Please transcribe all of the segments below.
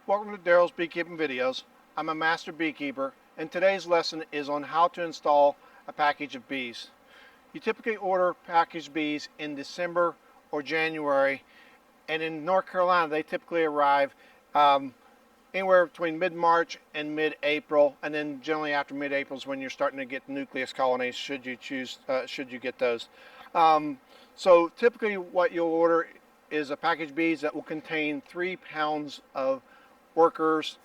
Welcome to Daryl's Beekeeping Videos. I'm a master beekeeper, and today's lesson is on how to install a package of bees. You typically order packaged bees in December or January, and in North Carolina they typically arrive anywhere between mid-March and mid-April, and then generally after mid-April is when you're starting to get nucleus colonies should you get those. So typically what you'll order is a package of bees that will contain 3 pounds of workers,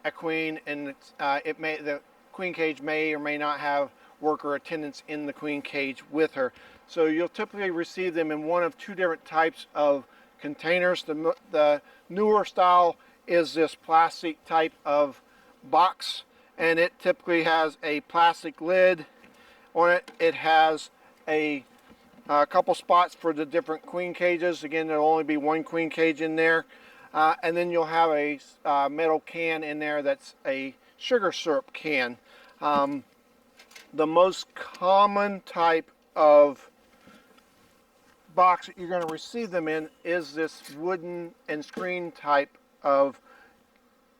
a queen, and the queen cage may or may not have worker attendants in the queen cage with her. So you'll typically receive them in one of 2 different types of containers. The newer style is this plastic type of box, and it typically has a plastic lid on it. It has a couple spots for the different queen cages. Again, there'll only be 1 queen cage in there. And then you'll have a metal can in there that's a sugar syrup can. The most common type of box that you're going to receive them in is this wooden and screen type of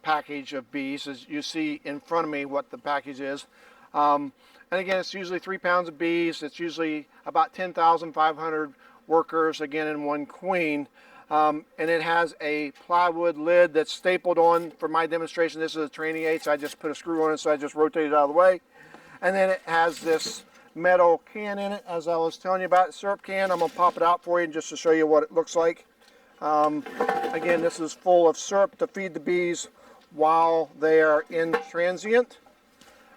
package of bees. As you see in front of me what the package is. And again, it's usually 3 pounds of bees. It's usually about 10,500 workers, again, in 1 queen. And it has a plywood lid that's stapled on. For my demonstration, this is a training aid, so I just put a screw on it, so I just rotate it out of the way. And then it has this metal can in it, as I was telling you about, syrup can. I'm going to pop it out for you just to show you what it looks like. Again, this is full of syrup to feed the bees while they are in transient.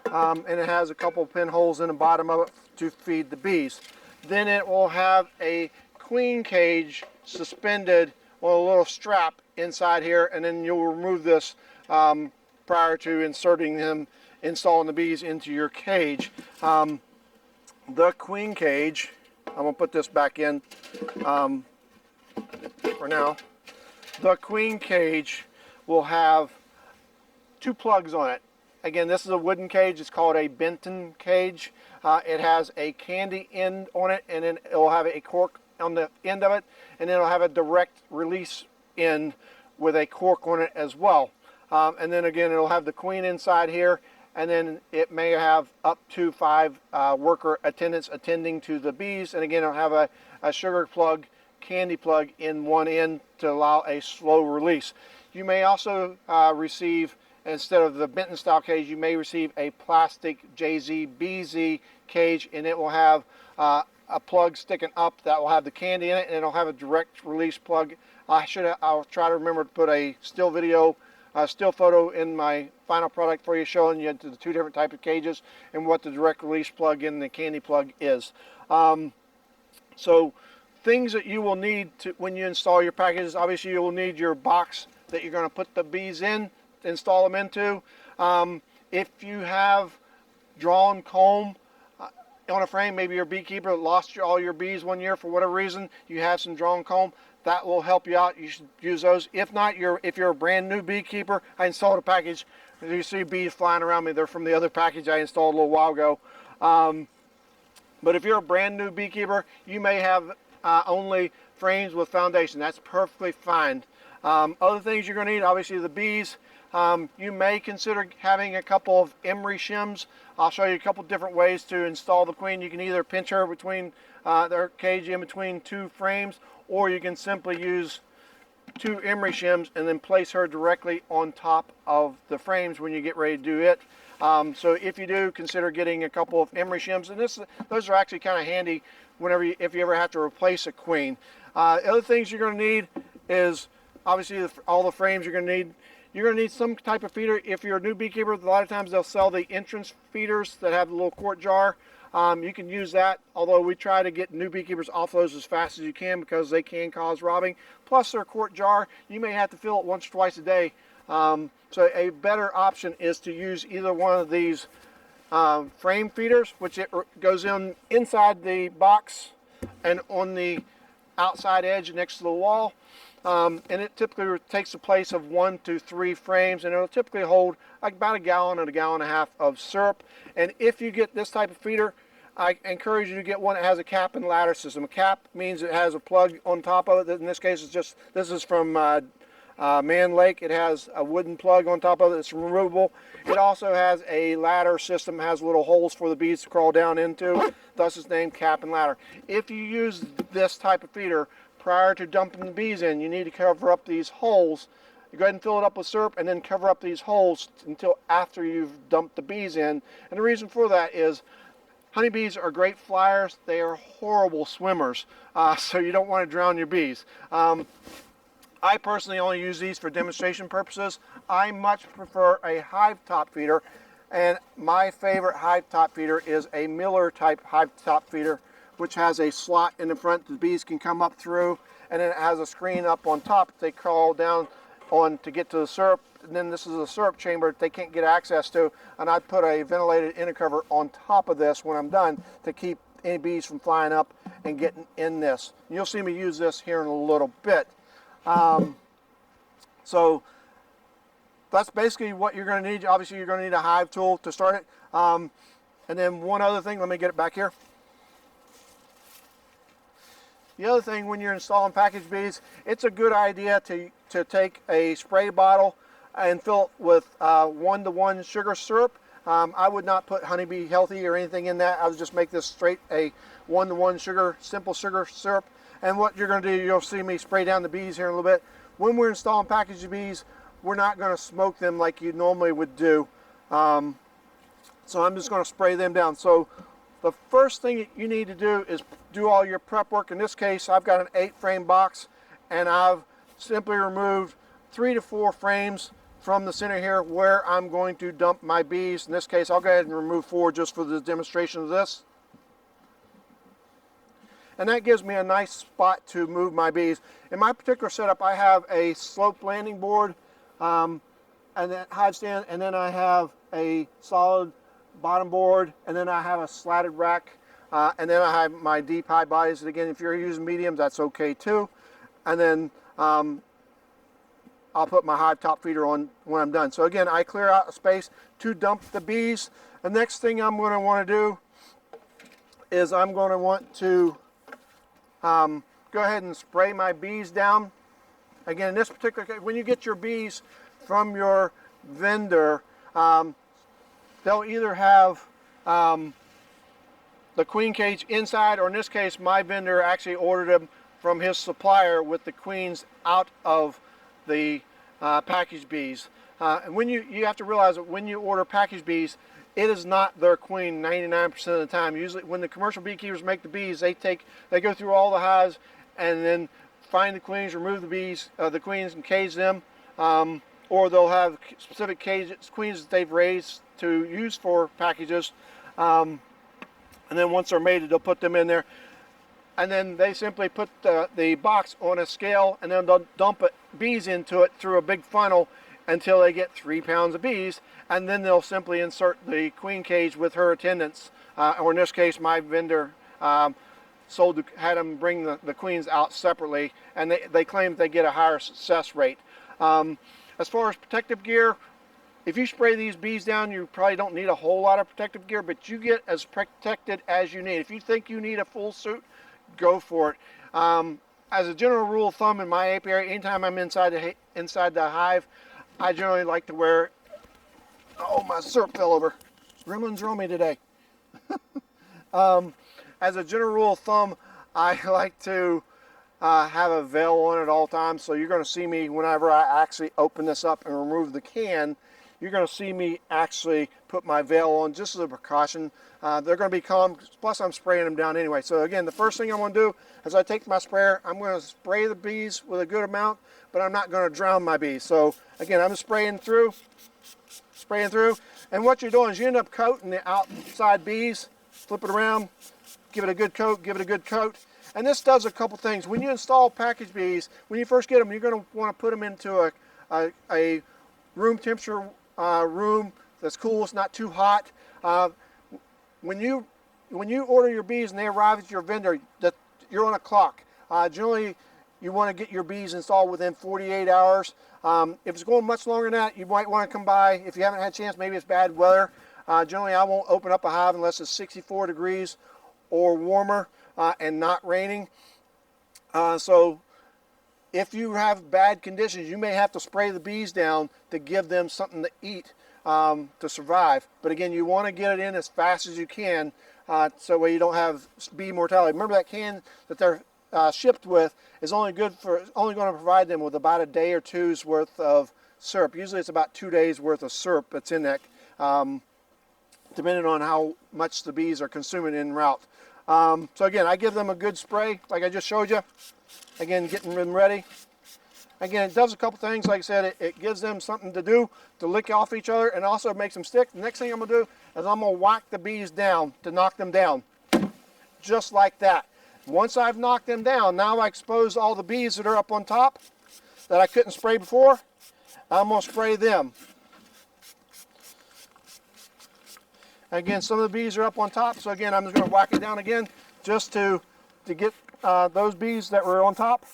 And it has a couple pinholes in the bottom of it to feed the bees. Then it will have a queen cage suspended on a little strap inside here, and then you'll remove this prior to installing the bees into your cage. The queen cage, I'm going to put this back in for now. The queen cage will have 2 plugs on it. Again, this is a wooden cage. It's called a Benton cage. It has a candy end on it, and then it will have a cork on the end of it, and then it'll have a direct release end with a cork on it as well. And then again, it'll have the queen inside here, and then it may have up to 5 worker attendants attending to the bees. And again, it'll have a sugar plug, candy plug in one end to allow a slow release. You may also receive, instead of the Benton style cage, you may receive a plastic JZ BZ cage, and it will have a plug sticking up that will have the candy in it, and it'll have a direct release plug. I'll try to remember to put a still photo in my final product for you, showing you the 2 different types of cages and what the direct release plug and the candy plug is. So things that you will need when you install your packages: obviously you will need your box that you're going to put the bees in, install them into. If you have drawn comb on a frame, maybe you're a beekeeper lost all your bees one year for whatever reason, you have some drawn comb, that will help you out. You should use those. If not, if you're a brand new beekeeper, I installed a package. As you see bees flying around me, they're from the other package I installed a little while ago. But if you're a brand new beekeeper, you may have only frames with foundation. That's perfectly fine. Other things you're going to need, obviously the bees. You may consider having a couple of emery shims. I'll show you a couple different ways to install the queen. You can either pinch her between their cage in between 2 frames, or you can simply use 2 emery shims and then place her directly on top of the frames when you get ready to do it. So if you do, consider getting a couple of emery shims, and those are actually kind of handy if you ever have to replace a queen. Other things you're going to need is obviously all the frames you're going to need. You're going to need some type of feeder. If you're a new beekeeper, a lot of times they'll sell the entrance feeders that have the little quart jar. You can use that, although we try to get new beekeepers off those as fast as you can because they can cause robbing. Plus, they're a quart jar. You may have to fill it once or twice a day. So a better option is to use either one of these frame feeders, which it goes inside the box and on the outside edge next to the wall. And it typically takes the place of 1 to 3 frames, and it'll typically hold about 1 gallon and 1.5 gallons of syrup. And if you get this type of feeder, I encourage you to get one that has a cap and ladder system. A cap means it has a plug on top of it. In this case, this is from Man Lake, it has a wooden plug on top of it that's removable. It also has a ladder system, has little holes for the bees to crawl down into, thus it's named cap and ladder. If you use this type of feeder prior to dumping the bees in, you need to cover up these holes. You go ahead and fill it up with syrup and then cover up these holes until after you've dumped the bees in. And the reason for that is honeybees are great flyers. They are horrible swimmers, so you don't want to drown your bees. I personally only use these for demonstration purposes. I much prefer a hive top feeder, and my favorite hive top feeder is a Miller type hive top feeder, which has a slot in the front the bees can come up through, and then it has a screen up on top they crawl down on to get to the syrup. And then this is a syrup chamber that they can't get access to, and I'd put a ventilated inner cover on top of this when I'm done to keep any bees from flying up and getting in this. You'll see me use this here in a little bit. So that's basically what you're going to need. Obviously you're going to need a hive tool to start it. And then one other thing, let me get it back here. The other thing, when you're installing package bees, it's a good idea to take a spray bottle and fill it with 1-to-1 sugar syrup. I would not put Honeybee Healthy or anything in that. I would just make this straight a 1-to-1 sugar, simple sugar syrup. And what you're going to do, you'll see me spray down the bees here in a little bit. When we're installing package bees, we're not going to smoke them like you normally would do. So I'm just going to spray them down. So the first thing you need to do is do all your prep work. In this case, I've got an 8-frame box, and I've simply removed 3 to 4 frames from the center here where I'm going to dump my bees. In this case, I'll go ahead and remove 4 just for the demonstration of this. And that gives me a nice spot to move my bees. In my particular setup, I have a sloped landing board and then hive stand, and then I have a solid bottom board, and then I have a slatted rack, and then I have my deep hive bodies. And again, if you're using mediums, that's okay too. And then I'll put my hive top feeder on when I'm done. So again, I clear out a space to dump the bees. The next thing I'm going to want to do is I'm going to want to go ahead and spray my bees down. Again, in this particular case, when you get your bees from your vendor, they'll either have the queen cage inside, or in this case, my vendor actually ordered them from his supplier with the queens out of the package bees. And when you have to realize that when you order package bees, it is not their queen 99% of the time. Usually when the commercial beekeepers make the bees, they go through all the hives and then find the queens, remove the bees, the queens, and cage them. Or they'll have specific queens that they've raised to use for packages. And then once they're mated, they'll put them in there. And then they simply put the box on a scale, and then they'll dump bees into it through a big funnel until they get 3 pounds of bees, and then they'll simply insert the queen cage with her attendants, or in this case my vendor had them bring the queens out separately, and they claim that they get a higher success rate. As far as protective gear, if you spray these bees down, you probably don't need a whole lot of protective gear, but you get as protected as you need. If you think you need a full suit, go for it. As a general rule of thumb in my apiary, anytime I'm inside the hive, I generally like to wear, oh, my syrup fell over. Gremlins are on me today. As a general rule of thumb, I like to have a veil on at all times. So you're going to see me whenever I actually open this up and remove the can, you're going to see me actually put my veil on just as a precaution. They're going to be calm, plus I'm spraying them down anyway. So again, the first thing I'm going to do is I take my sprayer, I'm going to spray the bees with a good amount, but I'm not going to drown my bees. So again, I'm spraying through, and what you're doing is you end up coating the outside bees, flip it around, give it a good coat, and this does a couple things. When you install package bees, when you first get them, you're going to want to put them into a room temperature room that's cool, it's not too hot. When you order your bees and they arrive at your vendor, you're on a clock. Generally, you want to get your bees installed within 48 hours. If it's going much longer than that, you might want to come by. If you haven't had a chance, maybe it's bad weather. Generally, I won't open up a hive unless it's 64 degrees or warmer and not raining. So if you have bad conditions, you may have to spray the bees down to give them something to eat to survive. But again, you want to get it in as fast as you can so way you don't have bee mortality. Remember, that can that they're shipped with is only going to provide them with about a day or two's worth of syrup. Usually it's about 2 days worth of syrup that's in that, depending on how much the bees are consuming en route. So again, I give them a good spray like I just showed you. Again, getting them ready. Again, it does a couple things. Like I said, it gives them something to do to lick off each other, and also makes them stick. The next thing I'm going to do is I'm going to whack the bees down to knock them down. Just like that. Once I've knocked them down, now I expose all the bees that are up on top that I couldn't spray before. I'm going to spray them. Again, some of the bees are up on top, so again, I'm just going to whack it down again just to get those bees that were on top.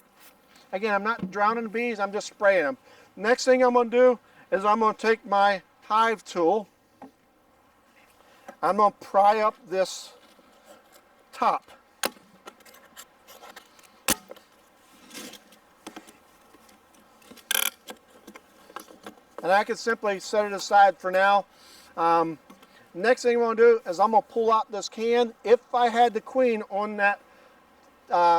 Again, I'm not drowning the bees, I'm just spraying them. Next thing I'm going to do is I'm going to take my hive tool. I'm going to pry up this top. And I can simply set it aside for now. Next thing I'm going to do is I'm going to pull out this can. If I had the queen on that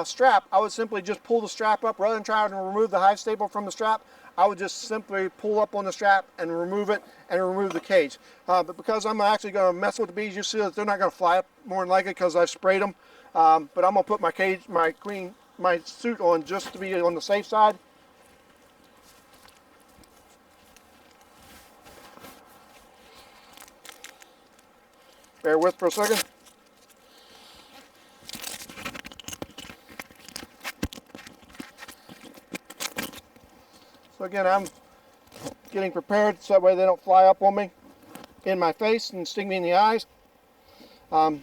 strap, I would simply just pull the strap up rather than try to remove the hive staple from the strap. I would just simply pull up on the strap and remove it and remove the cage. But because I'm actually going to mess with the bees, you see that they're not going to fly up more than likely because I've sprayed them. But I'm going to put my cage, my suit on just to be on the safe side. Bear with for a second. So again, I'm getting prepared so that way they don't fly up on me in my face and sting me in the eyes. So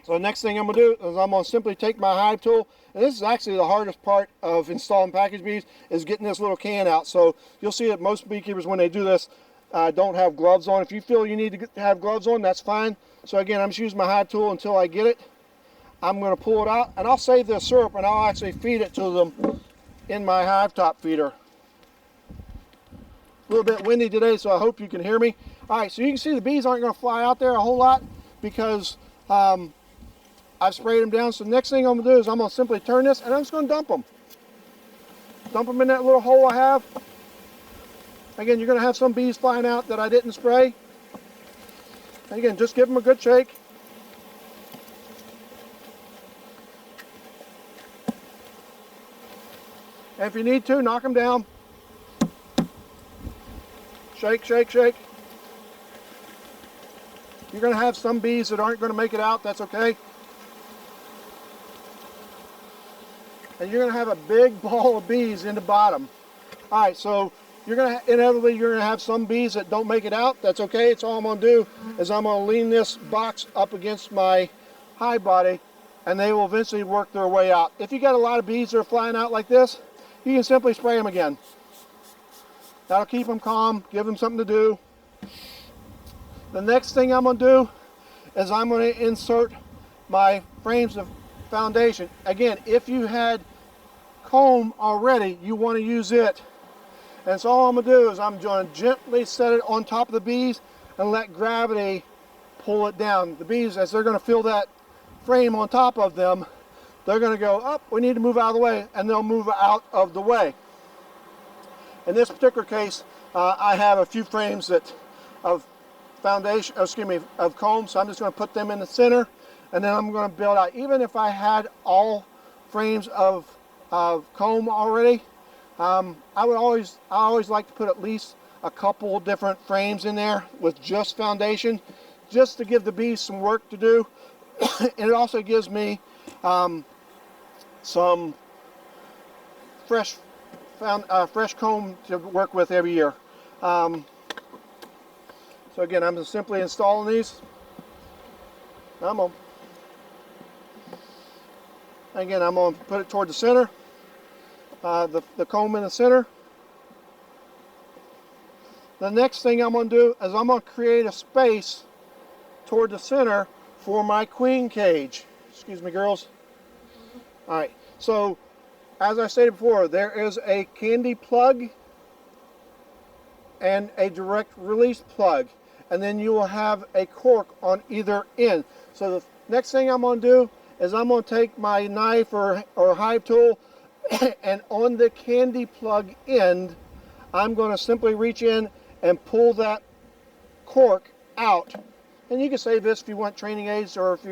the next thing I'm going to do is I'm going to simply take my hive tool, and this is actually the hardest part of installing package bees, is getting this little can out. So you'll see that most beekeepers, when they do this, don't have gloves on. If you feel you need to have gloves on, that's fine. So again, I'm just using my hive tool until I get it. I'm going to pull it out, and I'll save the syrup, and I'll actually feed it to them in my hive top feeder. A little bit windy today, so I hope you can hear me. All right, so you can see the bees aren't going to fly out there a whole lot because I've sprayed them down. So the next thing I'm going to do is I'm going to simply turn this, and I'm just going to dump them. Dump them in that little hole I have. Again, you're going to have some bees flying out that I didn't spray. And again, just give them a good shake. And if you need to, knock them down. Shake, shake, shake. You're going to have some bees that aren't going to make it out. That's okay. And you're going to have a big ball of bees in the bottom. All right, so you're going to inevitably have some bees that don't make it out. That's okay. It's all I'm going to do is I'm going to lean this box up against my hive body, and they will eventually work their way out. If you got a lot of bees that are flying out like this, you can simply spray them again. That'll keep them calm, give them something to do. The next thing I'm going to do is I'm going to insert my frames of foundation. Again, if you had comb already, you want to use it. And so all I'm going to do is I'm going to gently set it on top of the bees and let gravity pull it down. The bees, as they're going to feel that frame on top of them, they're going to go, up, we need to move out of the way, and they'll move out of the way. In this particular case, I have a few frames of foundation, of comb, so I'm just going to put them in the center, and then I'm going to build out. Even if I had all frames of comb already, I always like to put at least a couple different frames in there with just foundation, just to give the bees some work to do. And it also gives me some fresh comb to work with every year. So again, I'm just simply installing these. I'm going to put it toward the center, the comb in the center. The next thing I'm going to do is I'm going to create a space toward the center for my queen cage. Excuse me, girls. All right, so as I stated before, there is a candy plug and a direct release plug, and then you will have a cork on either end. So the next thing I'm going to do is I'm going to take my knife or hive tool and on the candy plug end I'm going to simply reach in and pull that cork out. And you can save this if you want training aids, or if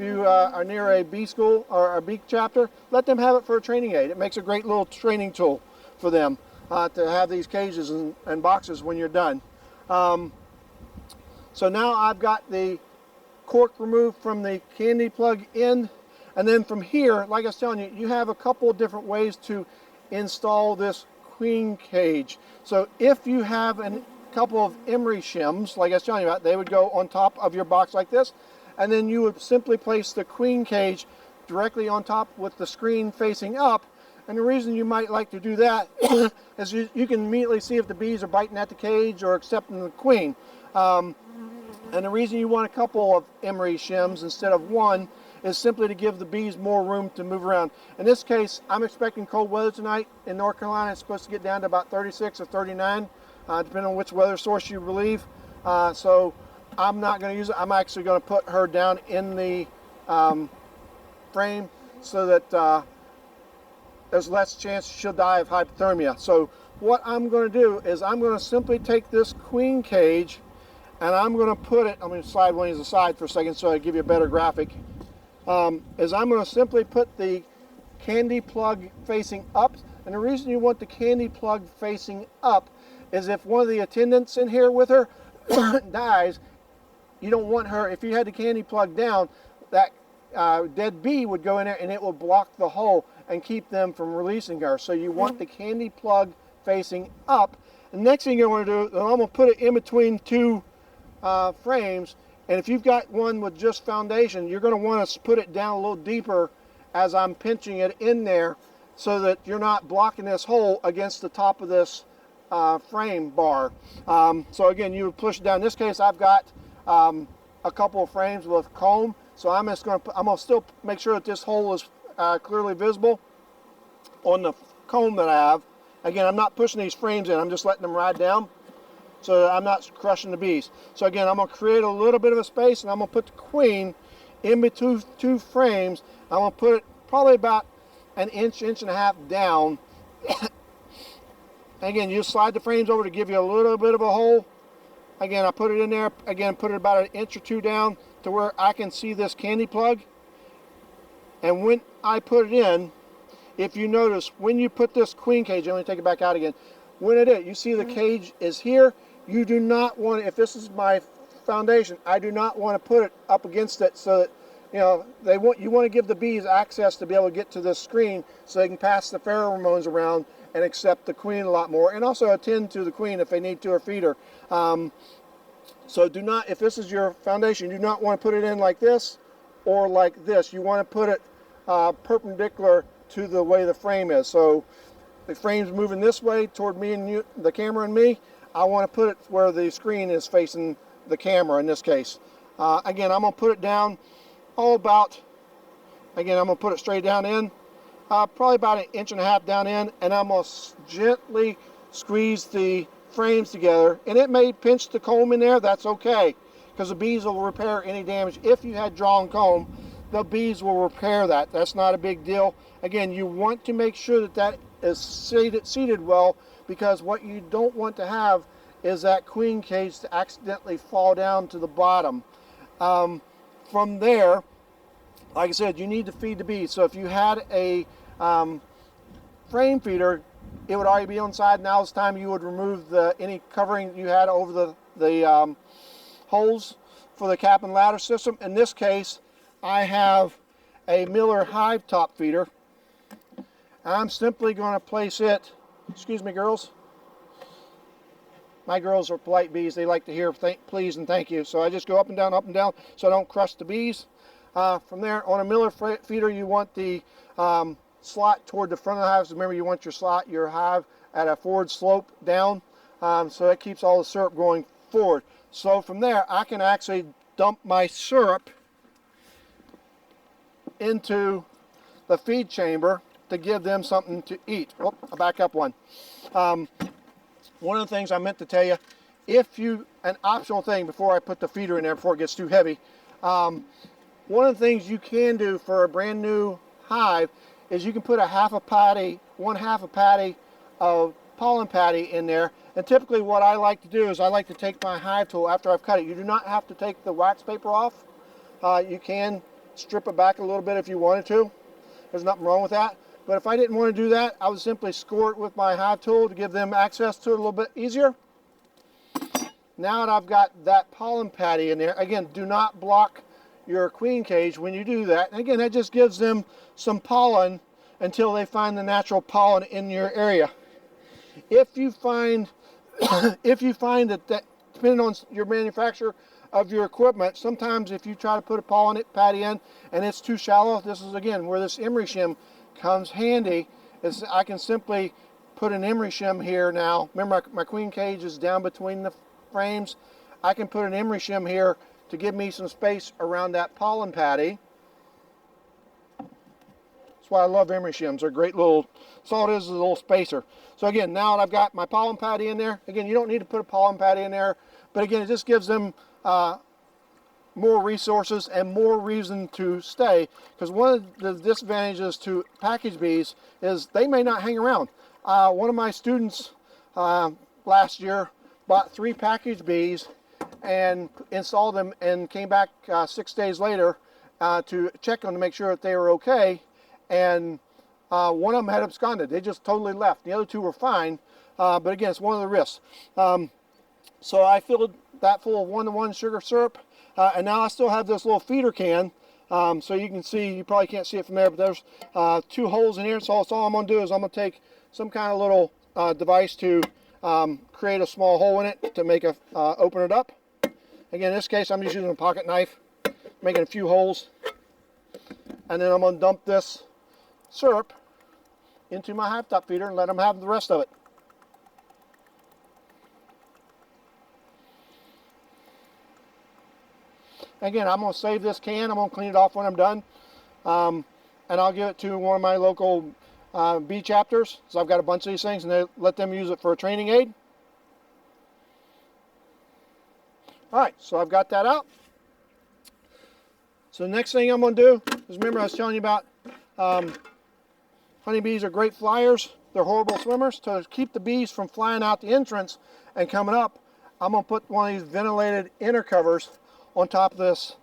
you are near a bee school or a bee chapter, let them have it for a training aid. It makes a great little training tool for them to have these cages and boxes when you're done. So now I've got the cork removed from the candy plug end, and then from here, like I was telling you, you have a couple of different ways to install this queen cage. So if you have a couple of emery shims, like I was telling you about, they would go on top of your box like this, and then you would simply place the queen cage directly on top with the screen facing up. And the reason you might like to do that is you can immediately see if the bees are biting at the cage or accepting the queen. And the reason you want a couple of emery shims instead of one is simply to give the bees more room to move around. In this case, I'm expecting cold weather tonight in North Carolina. It's supposed to get down to about 36 or 39, depending on which weather source you believe. So I'm not going to use it. I'm actually going to put her down in the frame so that there's less chance she'll die of hypothermia. So what I'm going to do is I'm going to simply take this queen cage and I'm going to put it, I'm going to slide one of these aside for a second so I give you a better graphic, is I'm going to simply put the candy plug facing up. And the reason you want the candy plug facing up is if one of the attendants in here with her dies, you don't want her, if you had the candy plug down, that dead bee would go in there and it will block the hole and keep them from releasing her. So you want the candy plug facing up. The next thing you want to do is I'm going to put it in between two frames, and if you've got one with just foundation, you're going to want to put it down a little deeper as I'm pinching it in there so that you're not blocking this hole against the top of this frame bar. So again, you would push it down. In this case, I've got a couple of frames with comb, so I'm going to still make sure that this hole is clearly visible on the comb that I have. Again, I'm not pushing these frames in, I'm just letting them ride down so that I'm not crushing the bees. So again, I'm going to create a little bit of a space, and I'm going to put the queen in between two frames. I'm going to put it probably about an inch, inch and a half down. Again, you slide the frames over to give you a little bit of a hole. Again, I put it in there, again, put it about an inch or two down to where I can see this candy plug. And when I put it in, if you notice, when you put this queen cage, I'm going to take it back out again. When it is, you see the cage is here. You do not want, if this is my foundation, I do not want to put it up against it so that, you know, you want to give the bees access to be able to get to this screen so they can pass the pheromones around and accept the queen a lot more, and also attend to the queen if they need to or feed her. So do not, if this is your foundation, you do not want to put it in like this or like this. You want to put it perpendicular to the way the frame is. So the frame's moving this way toward me and you, the camera and me. I want to put it where the screen is facing the camera in this case. Again, I'm going to put it down about, again, I'm going to put it straight down in, probably about an inch and a half down in, and I'm going to gently squeeze the frames together. And it may pinch the comb in there, that's okay, because the bees will repair any damage. If you had drawn comb, the bees will repair that. That's not a big deal. Again, you want to make sure that that is seated well, because what you don't want to have is that queen cage to accidentally fall down to the bottom. From there, like I said, you need to feed the bees. So if you had a frame feeder, it would already be on side. Now it's time you would remove any covering you had over the holes for the cap and ladder system. In this case, I have a Miller hive top feeder. I'm simply going to place it, excuse me girls, my girls are polite bees, they like to hear please and thank you, so I just go up and down so I don't crush the bees. From there, on a Miller feeder, you want the slot toward the front of the hives. Remember, you want your hive at a forward slope down, so that keeps all the syrup going forward. So from there, I can actually dump my syrup into the feed chamber, to give them something to eat. Oh, I'll back up one. One of the things I meant to tell you, an optional thing before I put the feeder in there before it gets too heavy, one of the things you can do for a brand new hive is you can put one half a patty of pollen patty in there. And typically what I like to do is I like to take my hive tool after I've cut it. You do not have to take the wax paper off. You can strip it back a little bit if you wanted to. There's nothing wrong with that. But if I didn't want to do that, I would simply score it with my hive tool to give them access to it a little bit easier. Now that I've got that pollen patty in there, again, do not block your queen cage when you do that. And again, that just gives them some pollen until they find the natural pollen in your area. If you find that depending on your manufacturer of your equipment, sometimes if you try to put a pollen patty in and it's too shallow, this is again where this emery shim comes handy. Is I can simply put an emery shim here now. Remember my queen cage is down between the frames. I can put an emery shim here to give me some space around that pollen patty. That's why I love emery shims. They're great little, that's all it is a little spacer. So again, now that I've got my pollen patty in there, again, you don't need to put a pollen patty in there, but again, it just gives them more resources and more reason to stay, because one of the disadvantages to package bees is they may not hang around. One of my students last year bought 3 package bees and installed them and came back 6 days later to check on them to make sure that they were okay, and one of them had absconded. They just totally left. The other 2 were fine, but again, it's one of the risks. So I filled that full of 1-to-1 sugar syrup, and now I still have this little feeder can. So you can see, you probably can't see it from there, but there's 2 holes in here. So all I'm going to do is I'm going to take some kind of little device to create a small hole in it to make open it up. Again, in this case, I'm just using a pocket knife, making a few holes, and then I'm going to dump this syrup into my hive top feeder and let them have the rest of it. Again, I'm going to save this can. I'm going to clean it off when I'm done, and I'll give it to one of my local bee chapters. So I've got a bunch of these things, and they let them use it for a training aid. All right, so I've got that out. So the next thing I'm going to do is, remember I was telling you about honeybees are great flyers. They're horrible swimmers. To keep the bees from flying out the entrance and coming up, I'm going to put one of these ventilated inner covers on top of this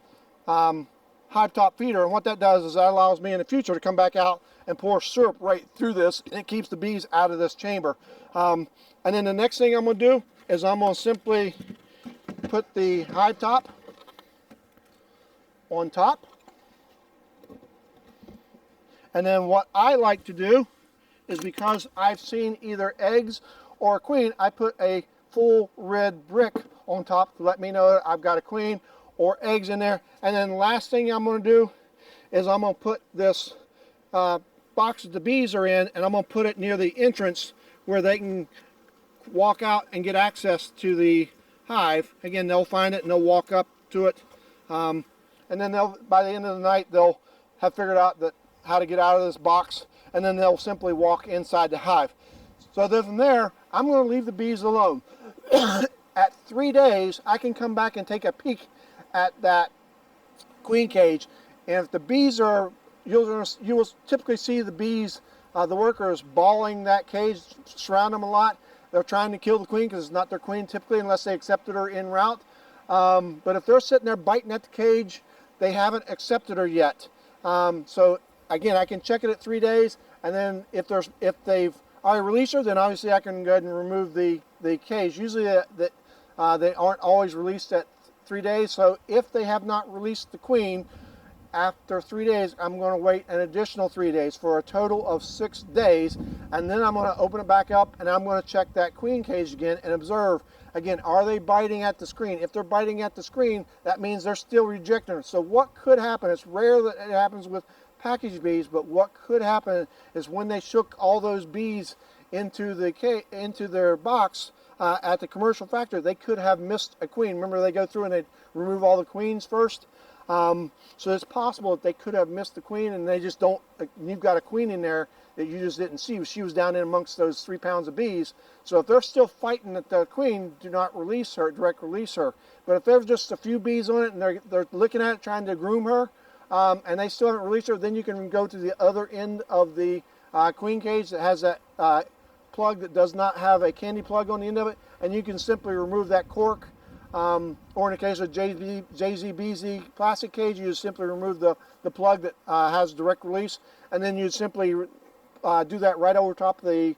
hive top feeder, and what that does is that allows me in the future to come back out and pour syrup right through this, and it keeps the bees out of this chamber. And then the next thing I'm going to do is I'm going to simply put the hive top on top, and then what I like to do is, because I've seen either eggs or a queen, I put a full red brick on top to let me know that I've got a queen or eggs in there. And then the last thing I'm going to do is I'm going to put this box that the bees are in, and I'm going to put it near the entrance where they can walk out and get access to the hive. Again, they'll find it and they'll walk up to it, and then by the end of the night they'll have figured out how to get out of this box, and then they'll simply walk inside the hive. So then from there, I'm going to leave the bees alone. At 3 days, I can come back and take a peek at that queen cage, and if the bees are, you will typically see the bees, the workers, balling that cage, surround them a lot. They're trying to kill the queen because it's not their queen typically, unless they accepted her en route. But if they're sitting there biting at the cage, they haven't accepted her yet. So again, I can check it at 3 days, and then if they've already released her, then obviously I can go ahead and remove the cage. Usually they aren't always released at 3 days, so if they have not released the queen after 3 days, I'm going to wait an additional 3 days for a total of 6 days, and then I'm going to open it back up and I'm going to check that queen cage again and observe again, are they biting at the screen? If they're biting at the screen, that means they're still rejecting it. So what could happen, it's rare that it happens with package bees, but what could happen is when they shook all those bees into their box at the commercial factory, they could have missed a queen. Remember, they go through and they remove all the queens first. So it's possible that they could have missed the queen, and they just don't. You've got a queen in there that you just didn't see. She was down in amongst those 3 pounds of bees. So if they're still fighting at the queen, do not release her, direct release her. But if there's just a few bees on it and they're looking at it, trying to groom her, and they still haven't released her, then you can go to the other end of the queen cage that has that plug that does not have a candy plug on the end of it, and you can simply remove that cork. Or in the case of JZBZ plastic cage, you just simply remove the plug that has direct release, and then you simply do that right over top of the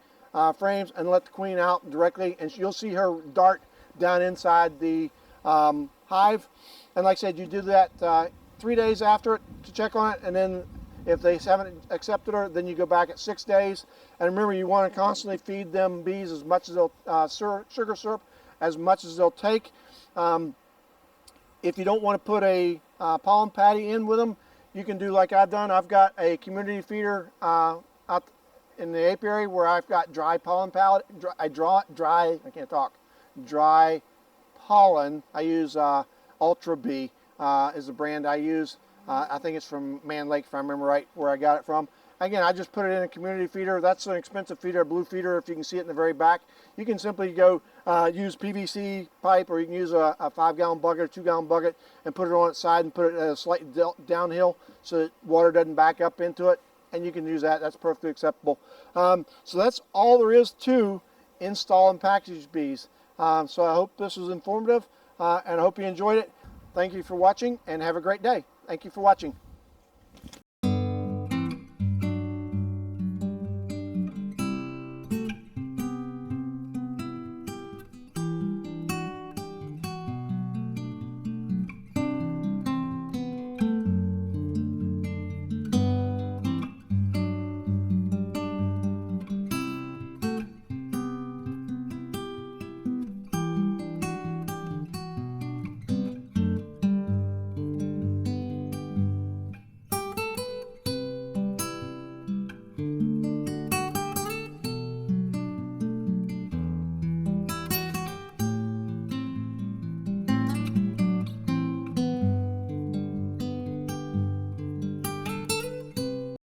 frames and let the queen out directly, and you'll see her dart down inside the hive. And like I said, you do that 3 days after it to check on it, and then if they haven't accepted her, then you go back at 6 days. And remember, you want to constantly feed them bees as much as they'll sugar syrup, as much as they'll take. If you don't want to put a pollen patty in with them, you can do like I've done. I've got a community feeder out in the apiary where I've got dry pollen pallet. I can't talk. Dry pollen. I use Ultra Bee is the brand I use. I think it's from Man Lake, if I remember right, where I got it from. Again, I just put it in a community feeder. That's an expensive feeder, a blue feeder, if you can see it in the very back. You can simply go use PVC pipe, or you can use a 5-gallon bucket or 2-gallon bucket and put it on its side and put it at a slight downhill so that water doesn't back up into it. And you can use that. That's perfectly acceptable. So that's all there is to install and package bees. So I hope this was informative, and I hope you enjoyed it. Thank you for watching, and have a great day. Thank you for watching.